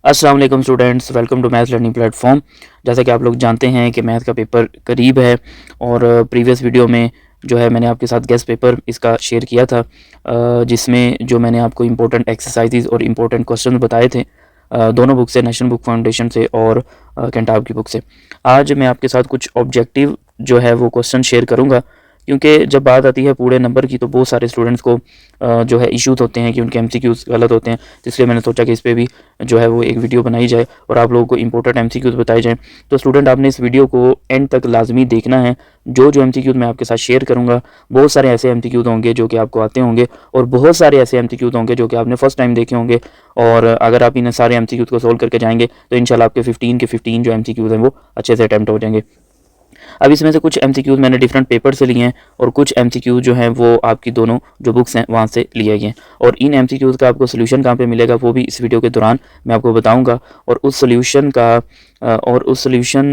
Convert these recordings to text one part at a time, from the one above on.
अस्सलाम वालेकुम students, welcome to math learning platform. जैसा कि आप लोग जानते हैं कि मैथ का पेपर करीब है और प्रीवियस वीडियो में जो है मैंने आपके साथ गेस्ट पेपर इसका शेयर किया था, जिसमें जो मैंने आपको इम्पोर्टेंट एक्सरसाइजेज और इम्पोर्टेंट क्वेश्चन बताए थे, दोनों बुक से, नेशनल बुक फाउंडेशन से और कैंटाब की बुक से। आज मैं आपके साथ कुछ ऑब्जेक्टिव जो है वो क्वेश्चन शेयर करूँगा, क्योंकि जब बात आती है पूरे नंबर की तो बहुत सारे स्टूडेंट्स को जो है इश्यूज होते हैं कि उनके एमसीक्यूज गलत होते हैं। तो इसलिए मैंने सोचा कि इस पे भी जो है वो एक वीडियो बनाई जाए और आप लोगों को इंपॉर्टेंट एमसीक्यूज बताए जाएँ। तो स्टूडेंट, आपने इस वीडियो को एंड तक लाजमी देखना है। जो एमसीक्यूज मैं आपके साथ शेयर करूँगा, बहुत सारे ऐसे एमसीक्यूज होंगे जो कि आपको आते होंगे और बहुत सारे ऐसे एमसीक्यूज होंगे जो कि आपने फर्स्ट टाइम देखे होंगे। और अगर आप इन सारे एमसीक्यूज को सोल्व करके जाएंगे तो इंशाल्लाह आपके 15 के 15 जो एमसीक्यूज हैं वो अच्छे से अटैम्प्ट हो जाएंगे। अब इसमें से कुछ एमसीक्यूज मैंने डिफरेंट पेपर से लिए हैं और कुछ एमसीक्यूज जो हैं वो आपकी दोनों जो बुक्स हैं वहाँ से लिए गए हैं। और इन एमसीक्यूज का आपको सोल्यूशन कहाँ पे मिलेगा वो भी इस वीडियो के दौरान मैं आपको बताऊंगा। और उस सोल्यूशन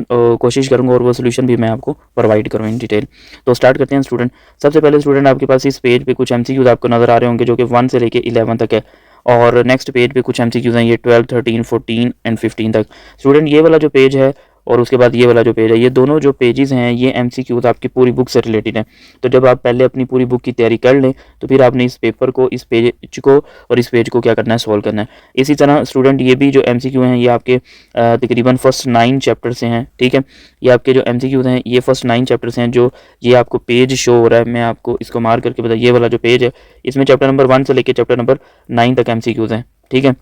कोशिश करूंगा और वो सोल्यूशन भी मैं आपको प्रोवाइड करूँ इन डिटेल। तो स्टार्ट करते हैं स्टूडेंट। सबसे पहले स्टूडेंट, आपके पास इस पेज पे कुछ एमसीक्यूज आपको नजर आ रहे होंगे जो कि 1 से लेके 11 तक है। और नेक्स्ट पेज पे कुछ एमसीक्यूज हैं, ये 12, 13, 14 एंड 15 तक। स्टूडेंट, ये वाला जो पेज है और उसके बाद ये वाला जो पेज है, ये दोनों जो पेजेस हैं ये एमसीक्यूज आपकी पूरी बुक से रिलेटेड हैं। तो जब आप पहले अपनी पूरी बुक की तैयारी कर लें तो फिर आपने इस पेपर को, इस पेज को और इस पेज को क्या करना है, सॉल्व करना है। इसी तरह स्टूडेंट, ये भी जो एमसीक्यू हैं ये आपके तकरीबन फर्स्ट 9 चैप्टर से हैं। ठीक है, ये आपके जो एमसीक्यूज हैं ये फर्स्ट 9 चैप्टर से हैं। जो ये आपको पेज शो हो रहा है, मैं आपको इसको मार करके बता, ये वाला जो पेज है इसमें चैप्टर नंबर 1 से लेकर चैप्टर नंबर 9 तक एमसीक्यूज हैं। ठीक है,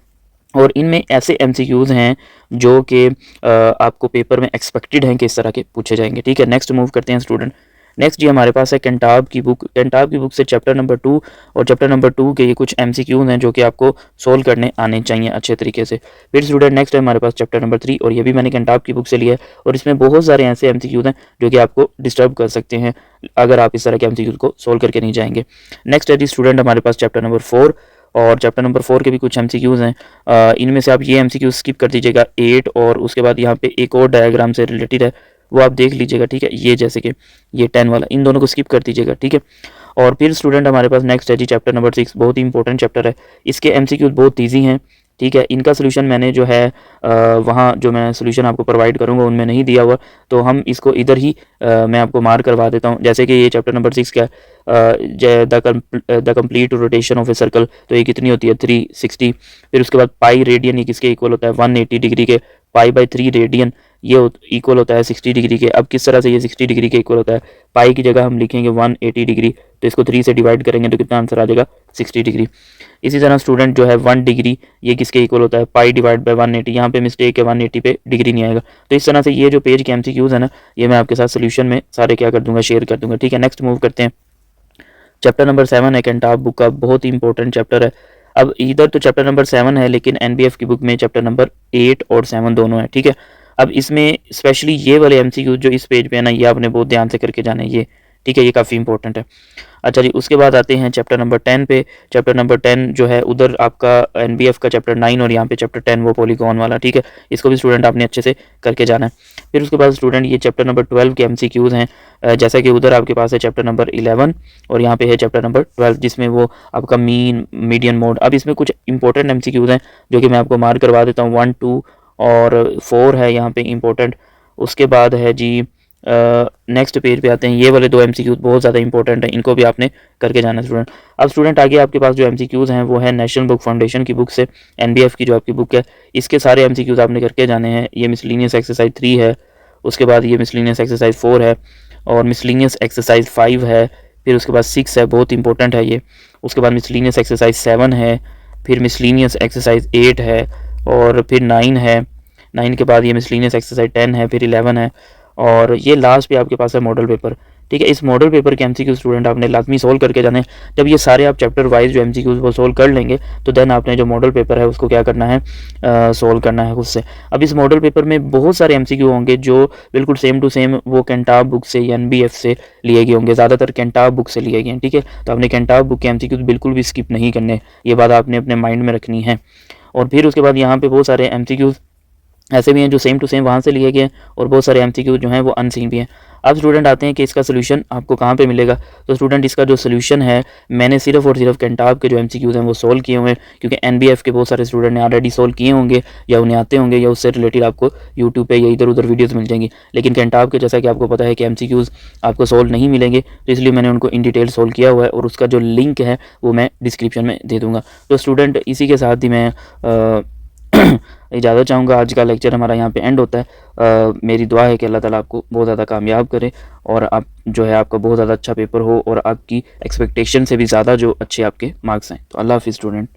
और इनमें ऐसे एमसीक्यूज हैं जो कि आपको पेपर में एक्सपेक्टेड हैं कि इस तरह के पूछे जाएंगे। ठीक है, नेक्स्ट मूव करते हैं स्टूडेंट। नेक्स्ट जी हमारे पास है कैंटाब की बुक। कैंटाब की बुक से चैप्टर नंबर 2 और चैप्टर नंबर 2 के ये कुछ एमसीक्यूज हैं जो कि आपको सोल्व करने आने चाहिए अच्छे तरीके से। फिर स्टूडेंट, नेक्स्ट है हमारे पास चैप्टर नंबर 3 और ये भी मैंने कैंटाब की बुक से लिया है और इसमें बहुत सारे ऐसे एमसीक्यूज हैं जो कि आपको डिस्टर्ब कर सकते हैं अगर आप इस तरह के एमसीक्यूज को सोल्व करके नहीं जाएंगे। नेक्स्ट है जी स्टूडेंट हमारे पास चैप्टर नंबर 4 और चैप्टर नंबर 4 के भी कुछ एमसीक्यूज हैं। इनमें से आप ये एमसीक्यूज स्किप कर दीजिएगा 8 और उसके बाद यहाँ पे एक और डायग्राम से रिलेटेड है वो आप देख लीजिएगा। ठीक है, ये जैसे कि ये 10 वाला, इन दोनों को स्किप कर दीजिएगा। ठीक है, और फिर स्टूडेंट हमारे पास नेक्स्ट है जी चैप्टर नंबर 6, बहुत ही इंपॉर्टेंट चैप्टर है। इसके एमसीक्यूज बहुत ईजी हैं। ठीक है, इनका सोल्यूशन मैंने जो है वहाँ जो मैं सोल्यूशन आपको प्रोवाइड करूँगा उनमें नहीं दिया हुआ, तो हम इसको इधर ही मैं आपको मार करवा देता हूँ। जैसे कि ये चैप्टर नंबर 6 क्या है, the complete rotation of a circle, तो ये कितनी होती है 360। फिर उसके बाद पाई रेडियन ये किसके इक्वल होता है 180 डिग्री के। पाई बाई 3 रेडियन ये इक्वल होता है 60 डिग्री के। अब किस तरह से ये 60 डिग्री के इक्वल होता है, पाई की जगह हम लिखेंगे 180 डिग्री, तो इसको 3 से डिवाइड करेंगे तो कितना आंसर आ जाएगा 60 डिग्री। इसी तरह स्टूडेंट जो है 1 डिग्री ये किसके इक्वल होता है, पाई डिवाइड बाय 180, यहाँ पे मिस्टेक है 180 पे डिग्री नहीं आएगा। तो इस तरह से ये जो पेज के एमसीक्यूज है ना, ये मैं आपके साथ सोल्यूशन में सारे क्या कर दूंगा, शेयर कर दूंगा। ठीक है, नेक्स्ट मूव करते हैं। चैप्टर नंबर 7 है कैंटाब बुक का, बहुत ही इंपॉर्टेंट चैप्टर है। अब इधर तो चैप्टर नंबर 7 है लेकिन एनबीएफ की बुक में चैप्टर नंबर 8 और 7 दोनों है। ठीक है, अब इसमें स्पेशली ये वाले एमसीक्यू जो इस पेज पे है ना, ये आपने बहुत ध्यान से करके जाना है ये। ठीक है, ये काफ़ी इंपॉर्टेंट है। अच्छा जी, उसके बाद आते हैं चैप्टर नंबर 10 पे। चैप्टर नंबर 10 जो है उधर आपका एनबीएफ का चैप्टर 9 और यहाँ पे चैप्टर 10 वो पॉलीगॉन वाला। ठीक है, इसको भी स्टूडेंट आपने अच्छे से करके जाना है। फिर उसके बाद स्टूडेंट ये चैप्टर नंबर 12 के एमसीक्यूज हैं। जैसा कि उधर आपके पास है चैप्टर नंबर 11 और यहाँ पे है चैप्टर नंबर 12 जिसमें वो आपका मीन मीडियन मोड। अब इसमें कुछ इंपॉर्टेंट एमसीक्यूज हैं जो कि मैं आपको मार्क करवा देता हूँ। 1, 2 और 4 है यहाँ पे इंपॉर्टेंट। उसके बाद है जी नेक्स्ट पेज पे आते हैं, ये वाले 2 एमसीक्यूज बहुत ज़्यादा इंपॉर्टेंट है, इनको भी आपने करके जाना है स्टूडेंट। अब स्टूडेंट आगे आपके पास जो एमसीक्यूज हैं वो है नेशनल बुक फाउंडेशन की बुक से, एनबीएफ की जो आपकी बुक है, इसके सारे एमसीक्यूज आपने करके जाने हैं। ये मिसलिनियस एक्सरसाइज 3 है, उसके बाद ये मिसलिनियस एक्सरसाइज 4 है और मिसलिनियस एक्सरसाइज 5 है। फिर उसके बाद 6 है, बहुत इंपॉर्टेंट है ये। उसके बाद मिसलिनियस एक्सरसाइज 7 है, फिर मिसलिनियस एक्सरसाइज 8 है और फिर 9 है। 9 के बाद ये मिसलिनियस एक्सरसाइज 10 है, फिर 11 है और ये लास्ट पे आपके पास है मॉडल पेपर। ठीक है, इस मॉडल पेपर के एमसीक्यू स्टूडेंट आपने लाजमी सोल्व करके जाने। जब ये सारे आप चैप्टर वाइज जो एमसीक्यूज वो सोल्व कर लेंगे तो देन आपने जो मॉडल पेपर है उसको क्या करना है, सोल्व करना है खुद से। अब इस मॉडल पेपर में बहुत सारे एमसीक्यू होंगे जो बिल्कुल सेम टू सेम वो कैंटाब बुक से या एनबीएफ से लिए गए होंगे, ज़्यादातर कैंटाब बुक से लिए गए हैं। ठीक है, तो आपने कैंटाब बुक के एमसीक्यूज बिल्कुल भी स्किप नहीं करने, ये बात आपने अपने माइंड में रखनी है। और फिर उसके बाद यहाँ पे बहुत सारे एमसीक्यूज ऐसे भी हैं जो सेम टू सेम वहाँ से लिए गए हैं और बहुत सारे एमसीक्यू जो हैं वो अनसीन भी हैं। अब स्टूडेंट आते हैं कि इसका सोल्यूशन आपको कहाँ पे मिलेगा। तो स्टूडेंट इसका जो सोल्यूशन है, मैंने सिर्फ और सिर्फ कैंटाब के जो एमसीक्यूज़ हैं वो सॉल्व किए हुए हैं, क्योंकि एनबीएफ के बहुत सारे स्टूडेंट ने ऑलरेडी सॉल्व किए होंगे या उन्हें आते होंगे या उससे रिलेटेड आपको यूट्यूब पे या इधर उधर वीडियोस मिल जाएंगी। लेकिन कैंटाब के जैसा कि आपको पता है कि एमसीक्यूज़ आपको सॉल्व नहीं मिलेंगे, तो इसलिए मैंने उनको इन डिटेल सॉल्व किया हुआ है और उसका जो लिंक है वो मैं डिस्क्रिप्शन में दे दूँगा। तो स्टूडेंट इसी के साथ ही मैं इजाज़त चाहूँगा। आज का लेक्चर हमारा यहाँ पे एंड होता है। मेरी दुआ है कि अल्लाह ताला आपको बहुत ज़्यादा कामयाब करे और आप जो है आपका बहुत ज़्यादा अच्छा पेपर हो और आपकी एक्सपेक्टेशन से भी ज़्यादा जो अच्छे आपके मार्क्स हैं। तो अल्लाह हाफ़िज़ स्टूडेंट।